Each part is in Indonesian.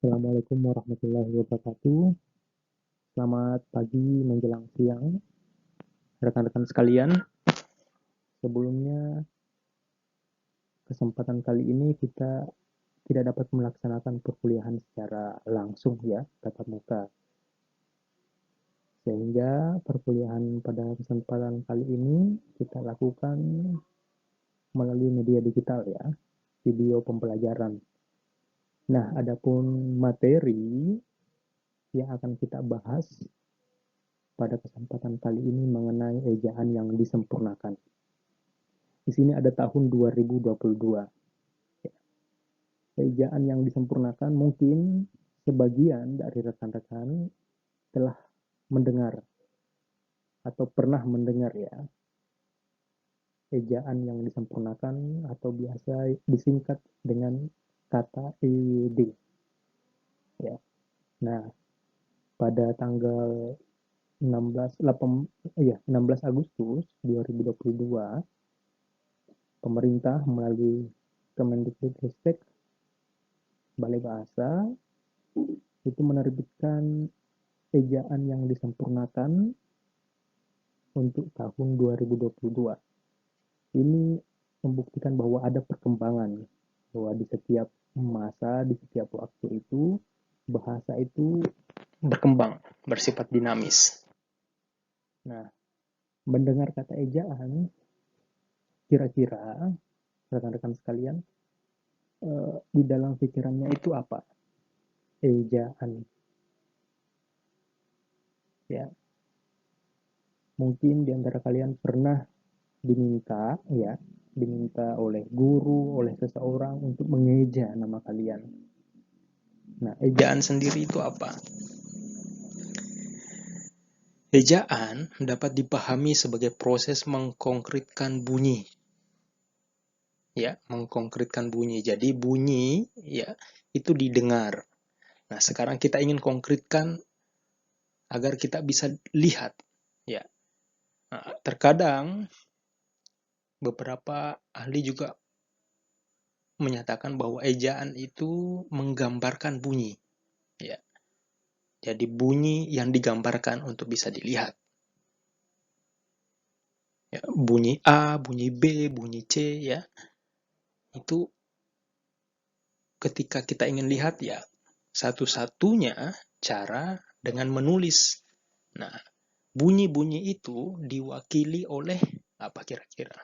Assalamualaikum warahmatullahi wabarakatuh. Selamat pagi menjelang siang, rekan-rekan sekalian. Sebelumnya, kesempatan kali ini kita tidak dapat melaksanakan perkuliahan secara langsung ya, tatap muka. Sehingga perkuliahan pada kesempatan kali ini kita lakukan melalui media digital ya, video pembelajaran. Nah, adapun materi yang akan kita bahas pada kesempatan kali ini mengenai ejaan yang disempurnakan. Di sini ada tahun 2022. Ejaan yang disempurnakan mungkin sebagian dari rekan-rekan telah mendengar atau pernah mendengar ya, ejaan yang disempurnakan atau biasa disingkat dengan kata EYD ya. Nah, pada tanggal 16 Agustus 2022 pemerintah melalui Kemendikbudristek Balai Bahasa itu menerbitkan ejaan yang disempurnakan untuk tahun 2022. Ini membuktikan bahwa ada perkembangan, bahwa di setiap masa, di setiap waktu itu, bahasa itu berkembang, bersifat dinamis. Nah, mendengar kata ejaan, kira-kira rekan-rekan sekalian, di dalam pikirannya itu apa? Ejaan. Ya, mungkin di antara kalian pernah diminta oleh guru, oleh seseorang untuk mengeja nama kalian. Nah, ejaan sendiri itu apa? Ejaan dapat dipahami sebagai proses mengkonkretkan bunyi. Ya, mengkonkretkan bunyi. Jadi bunyi ya itu didengar. Nah, sekarang kita ingin konkretkan agar kita bisa lihat ya. Nah, terkadang beberapa ahli juga menyatakan bahwa ejaan itu menggambarkan bunyi ya. Jadi bunyi yang digambarkan untuk bisa dilihat. Ya, bunyi A, bunyi B, bunyi C ya. Itu ketika kita ingin lihat ya, satu-satunya cara dengan menulis. Nah, bunyi-bunyi itu diwakili oleh apa kira-kira?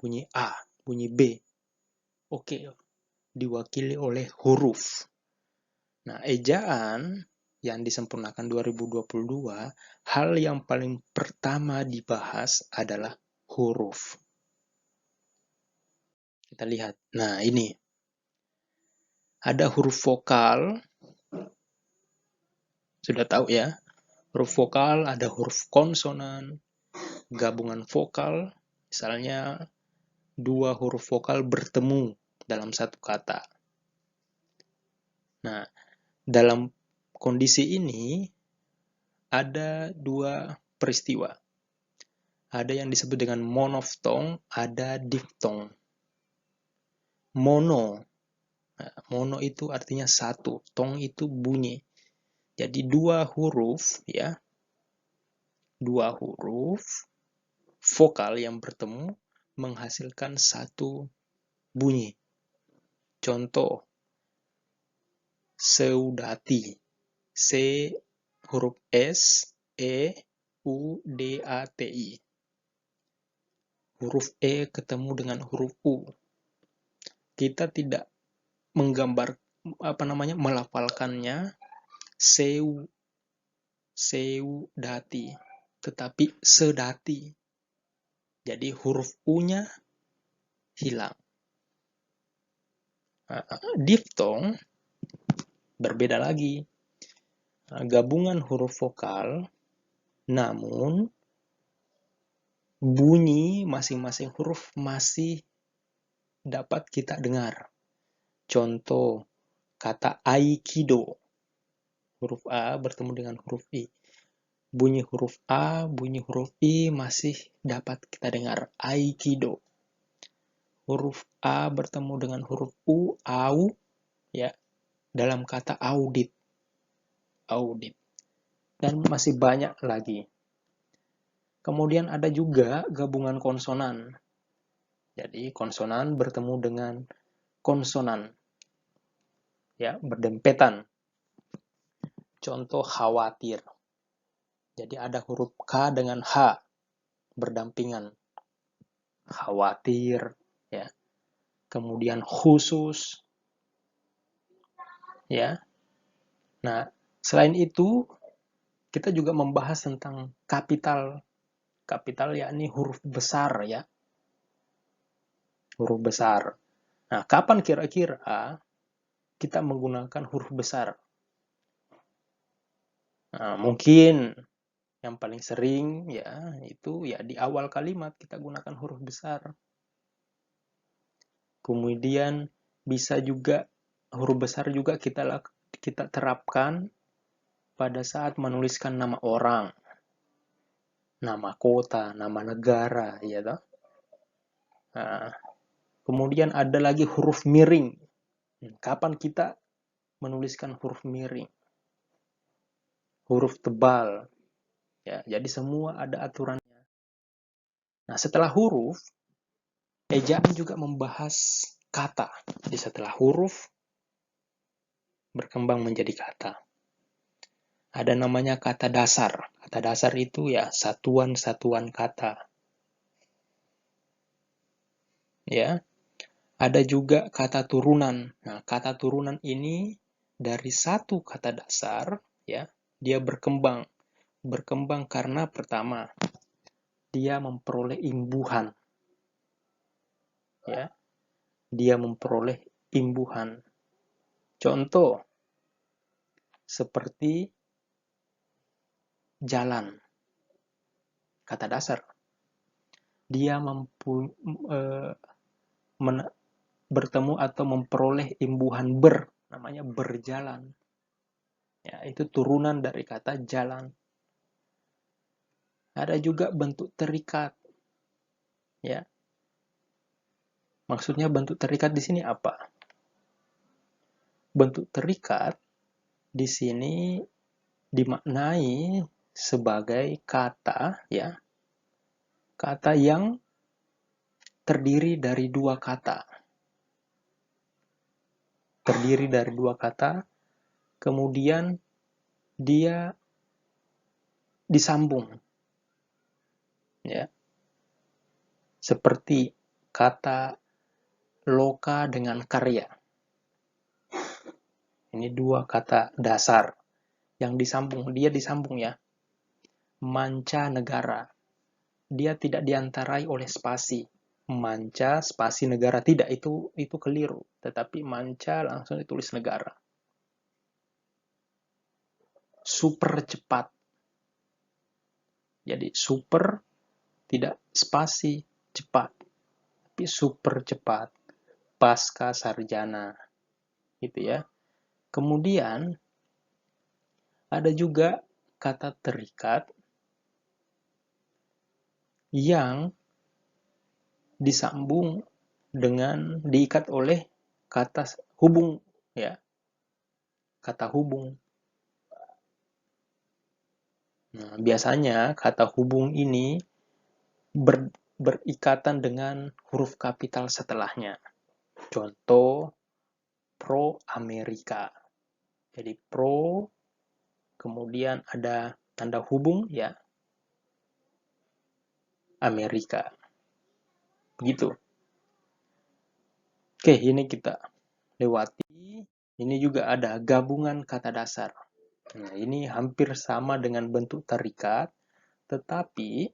Bunyi A, bunyi B. Oke, diwakili oleh huruf. Nah, ejaan yang disempurnakan 2022, hal yang paling pertama dibahas adalah huruf. Kita lihat. Nah, ini. Ada huruf vokal. Sudah tahu ya. Huruf vokal, ada huruf konsonan, gabungan vokal, misalnya dua huruf vokal bertemu dalam satu kata. Nah, dalam kondisi ini ada dua peristiwa. Ada yang disebut dengan monoftong, ada diftong. Mono. Nah, mono itu artinya satu, tong itu bunyi. Jadi dua huruf ya. Dua huruf vokal yang bertemu menghasilkan satu bunyi. Contoh, seudati. C huruf S, E, U, D, A, T, I. Huruf E ketemu dengan huruf U. Kita tidak melafalkannya seudati, tetapi sedati. Jadi huruf U-nya hilang. Diftong berbeda lagi. Gabungan huruf vokal, namun bunyi masing-masing huruf masih dapat kita dengar. Contoh, kata aikido. Huruf A bertemu dengan huruf I. Bunyi huruf A, bunyi huruf I masih dapat kita dengar. Aikido. Huruf A bertemu dengan huruf U, au, ya. dalam kata audit. Audit. Dan masih banyak lagi. Kemudian ada juga gabungan konsonan. Jadi konsonan bertemu dengan konsonan. Ya, berdempetan. Contoh khawatir. Jadi ada huruf K dengan H berdampingan. Khawatir, ya. Kemudian khusus, ya. Nah, selain itu kita juga membahas tentang kapital. Kapital yakni huruf besar, ya. Huruf besar. Nah, kapan kira-kira kita menggunakan huruf besar? Nah, mungkin yang paling sering ya itu ya di awal kalimat kita gunakan huruf besar. Kemudian bisa juga huruf besar juga kita terapkan pada saat menuliskan nama orang, nama kota, nama negara, ya toh. Nah, kemudian ada lagi huruf miring. Kapan kita menuliskan huruf miring? Huruf tebal. Ya, jadi semua ada aturannya. Nah, setelah huruf, ejaan juga membahas kata. Jadi setelah huruf berkembang menjadi kata. Ada namanya kata dasar. Kata dasar itu ya satuan-satuan kata. Ya. Ada juga kata turunan. Nah, kata turunan ini dari satu kata dasar, ya, dia berkembang. Berkembang karena pertama, dia memperoleh imbuhan. Ya. Dia memperoleh imbuhan. Contoh seperti jalan. Kata dasar. Dia bertemu atau memperoleh imbuhan namanya berjalan. Ya, itu turunan dari kata jalan. Ada juga bentuk terikat. Ya. Maksudnya bentuk terikat di sini apa? Bentuk terikat di sini dimaknai sebagai kata, ya. Kata yang terdiri dari dua kata. Terdiri dari dua kata, kemudian dia disambung. Ya. Seperti kata loka dengan karya. Ini dua kata dasar yang disambung. Dia disambung, ya. Manca negara. Dia tidak diantarai oleh spasi. Manca spasi negara, tidak, itu keliru. Tetapi manca langsung ditulis negara. Super cepat. Jadi super tidak spasi cepat, tapi super cepat. Pasca sarjana. Gitu ya. Kemudian ada juga kata terikat yang disambung dengan diikat oleh kata hubung, ya. Kata hubung. Nah, biasanya kata hubung ini berikatan dengan huruf kapital setelahnya. Contoh pro Amerika. Jadi pro, kemudian ada tanda hubung, ya, Amerika. Begitu. Oke, ini kita lewati. Ini juga ada gabungan kata dasar. Nah, ini hampir sama dengan bentuk terikat, tetapi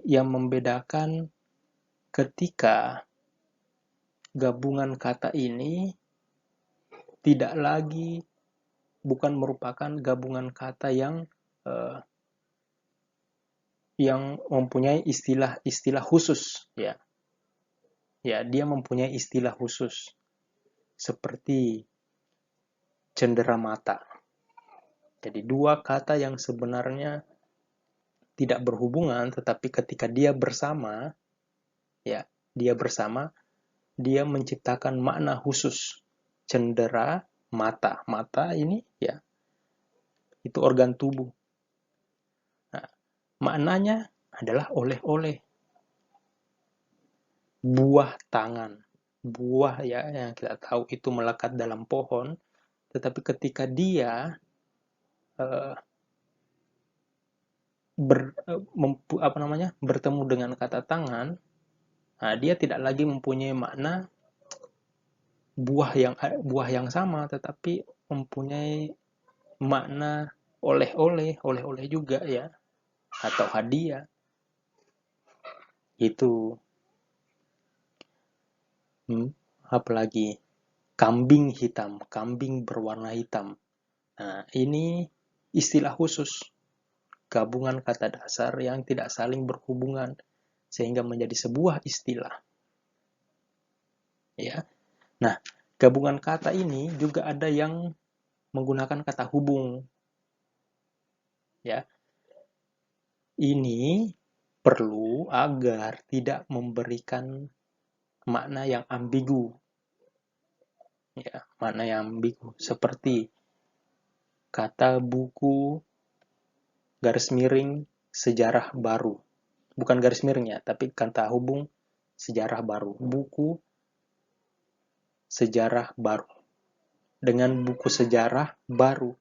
yang membedakan ketika gabungan kata ini bukan merupakan gabungan kata yang mempunyai istilah khusus, ya. Ya, dia mempunyai istilah khusus seperti cenderamata. Jadi dua kata yang sebenarnya tidak berhubungan, tetapi ketika dia bersama, dia menciptakan makna khusus. Cendera mata. Mata ini ya, itu organ tubuh. Nah, maknanya adalah oleh-oleh. Buah tangan. Buah ya yang kita tahu itu melekat dalam pohon, tetapi ketika dia bertemu dengan kata tangan, nah, dia tidak lagi mempunyai makna buah yang sama, tetapi mempunyai makna oleh-oleh juga ya, atau hadiah. Itu apalagi kambing hitam, kambing berwarna hitam. Nah, ini istilah khusus, gabungan kata dasar yang tidak saling berhubungan sehingga menjadi sebuah istilah. Ya. Nah, gabungan kata ini juga ada yang menggunakan kata hubung. Ya. Ini perlu agar tidak memberikan makna yang ambigu. Ya, makna yang ambigu seperti kata buku garis miring sejarah baru. Bukan garis miring ya, tapi kata hubung sejarah baru. Buku sejarah baru. Dengan buku sejarah baru.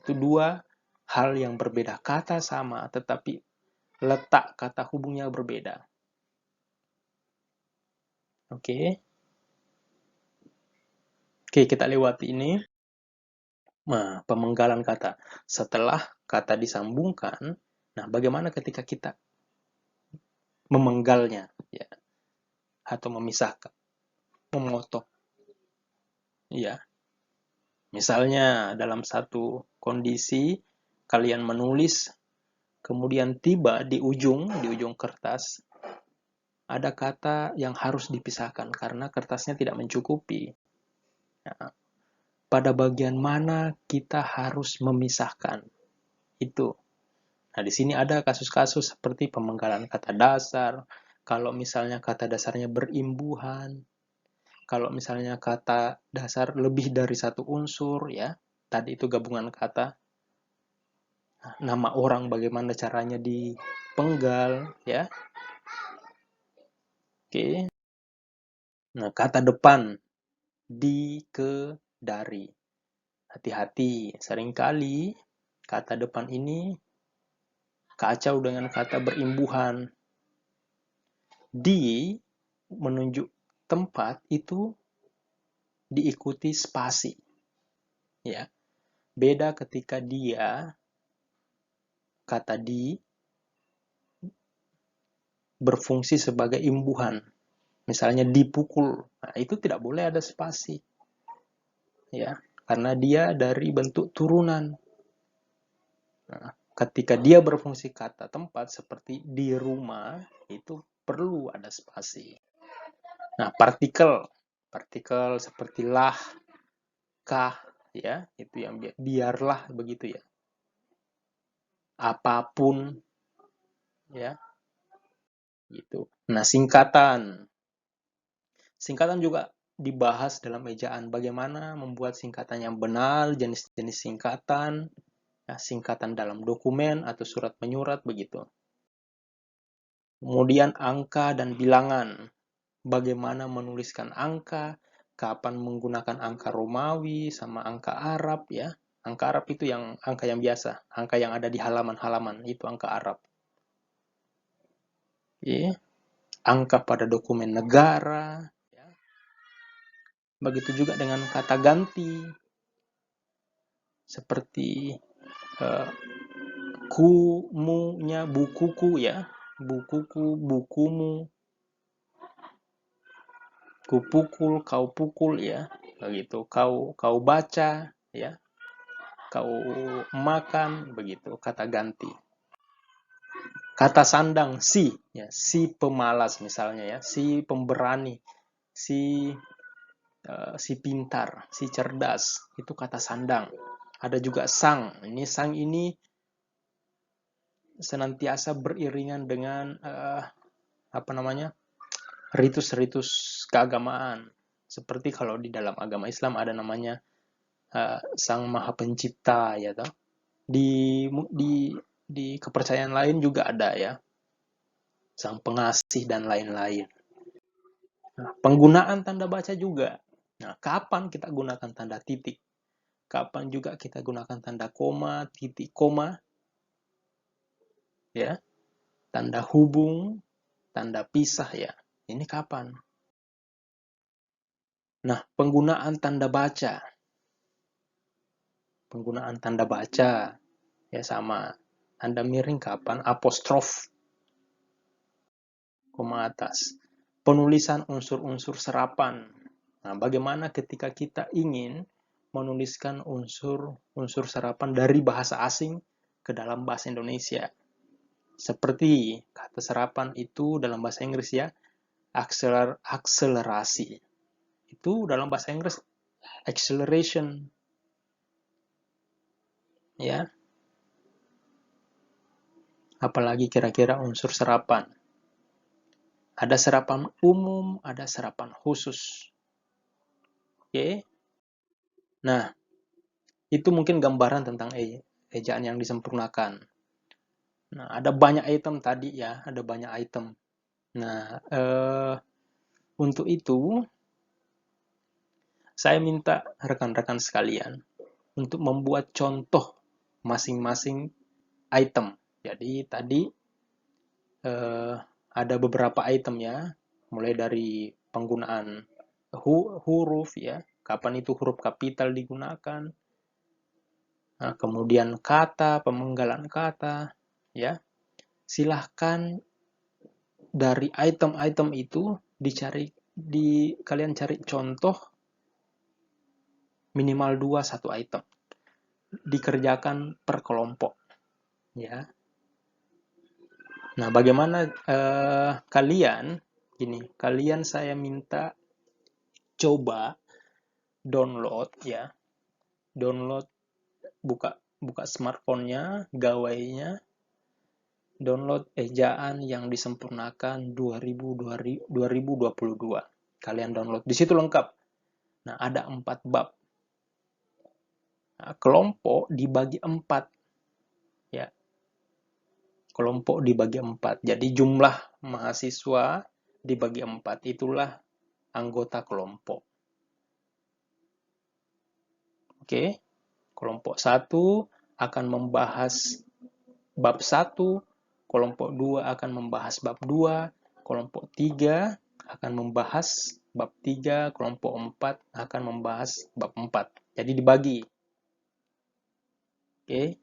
Itu dua hal yang berbeda. Kata sama, tetapi letak kata hubungnya berbeda. Oke, kita lewati ini. Nah, pemenggalan kata. Setelah kata disambungkan, nah bagaimana ketika kita memenggalnya, ya, atau memisahkan, memotong, ya. Misalnya dalam satu kondisi kalian menulis, kemudian tiba di ujung kertas ada kata yang harus dipisahkan karena kertasnya tidak mencukupi. Nah, pada bagian mana kita harus memisahkan itu. Nah, di sini ada kasus-kasus seperti pemenggalan kata dasar, kalau misalnya kata dasarnya berimbuhan, kalau misalnya kata dasar lebih dari satu unsur, ya, tadi itu gabungan kata. Nah, nama orang bagaimana caranya dipenggal, ya. Oke. Nah, kata depan di, ke, dari. Hati-hati, seringkali kata depan ini kacau dengan kata berimbuhan. Di menunjuk tempat itu diikuti spasi. Ya. Beda ketika dia kata di berfungsi sebagai imbuhan. Misalnya dipukul. Nah, itu tidak boleh ada spasi. Ya, karena dia dari bentuk turunan. Nah, ketika dia berfungsi kata tempat seperti di rumah, itu perlu ada spasi. Nah, partikel seperti lah, kah, ya, itu yang biarlah begitu ya. Apapun, ya, gitu. Nah, singkatan juga dibahas dalam ejaan. Bagaimana membuat singkatan yang benar, jenis-jenis singkatan, ya, singkatan dalam dokumen atau surat menyurat begitu. Kemudian angka dan bilangan. Bagaimana menuliskan angka, kapan menggunakan angka Romawi sama angka Arab, ya. Angka Arab itu yang angka yang biasa, angka yang ada di halaman-halaman, itu angka Arab. Ya. Angka pada dokumen negara, ya. Begitu juga dengan kata ganti, seperti kumunya bukuku, ya, bukuku, bukumu, kupukul, kau pukul, ya, begitu. Kau baca, ya, kau makan, begitu. Kata ganti. Kata sandang, si, ya, si pemalas misalnya, ya, si pemberani, si pintar, si cerdas, itu kata sandang. Ada juga sang. Sang ini senantiasa beriringan dengan ritus-ritus keagamaan. Seperti kalau di dalam agama Islam ada namanya Sang Maha Pencipta, ya toh. Di kepercayaan lain juga ada ya, Sang Pengasih dan lain-lain. Nah, penggunaan tanda baca juga. Nah, kapan kita gunakan tanda titik? Kapan juga kita gunakan tanda koma, titik koma? Ya, tanda hubung, tanda pisah ya. Ini kapan? Nah, penggunaan tanda baca. Penggunaan tanda baca ya sama. Tanda miring kapan? Apostrof, koma atas. Penulisan unsur-unsur serapan. Nah, bagaimana ketika kita ingin menuliskan unsur-unsur serapan dari bahasa asing ke dalam bahasa Indonesia? Seperti kata serapan itu dalam bahasa Inggris ya, akselerasi. Itu dalam bahasa Inggris acceleration. Ya. Apalagi kira-kira unsur serapan. Ada serapan umum, ada serapan khusus. Oke. Nah, itu mungkin gambaran tentang ejaan yang disempurnakan. Nah, ada banyak item tadi ya, ada banyak item. Nah, untuk itu saya minta rekan-rekan sekalian untuk membuat contoh masing-masing item. Jadi tadi ada beberapa item ya, mulai dari penggunaan huruf ya, kapan itu huruf kapital digunakan, nah, kemudian kata, pemenggalan kata, ya. Silahkan dari item-item itu kalian cari contoh minimal 1 item. Dikerjakan per kelompok, ya. Nah, bagaimana kalian saya minta coba download ya. Download buka smartphone-nya, gawainya, download ejaan yang disempurnakan 2022. Kalian download. Di situ lengkap. Nah, ada 4 bab. Nah, kelompok dibagi 4. Ya. Kelompok dibagi 4. Jadi jumlah mahasiswa dibagi 4. Itulah anggota kelompok. Oke. Kelompok 1 akan membahas bab 1, kelompok 2 akan membahas bab 2, kelompok 3 akan membahas bab 3, kelompok 4 akan membahas bab 4. Jadi dibagi. Oke.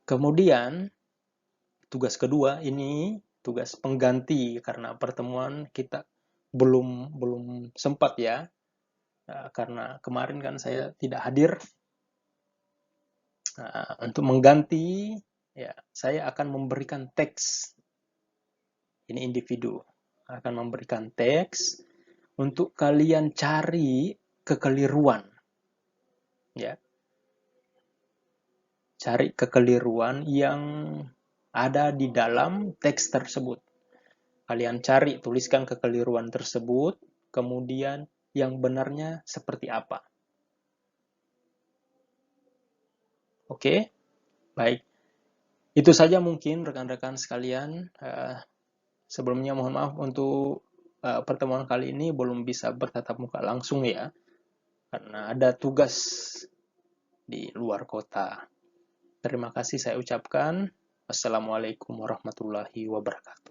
Kemudian tugas kedua ini tugas pengganti karena pertemuan kita belum sempat ya. Karena kemarin kan saya tidak hadir. Untuk mengganti ya, saya akan memberikan teks. Ini individu akan memberikan teks untuk kalian cari kekeliruan. Ya. Cari kekeliruan yang ada di dalam teks tersebut. Kalian cari, tuliskan kekeliruan tersebut, kemudian yang benarnya seperti apa. Oke, baik. Itu saja mungkin rekan-rekan sekalian. Sebelumnya mohon maaf untuk pertemuan kali ini belum bisa bertatap muka langsung ya, karena ada tugas di luar kota. Terima kasih saya ucapkan. Wassalamualaikum warahmatullahi wabarakatuh.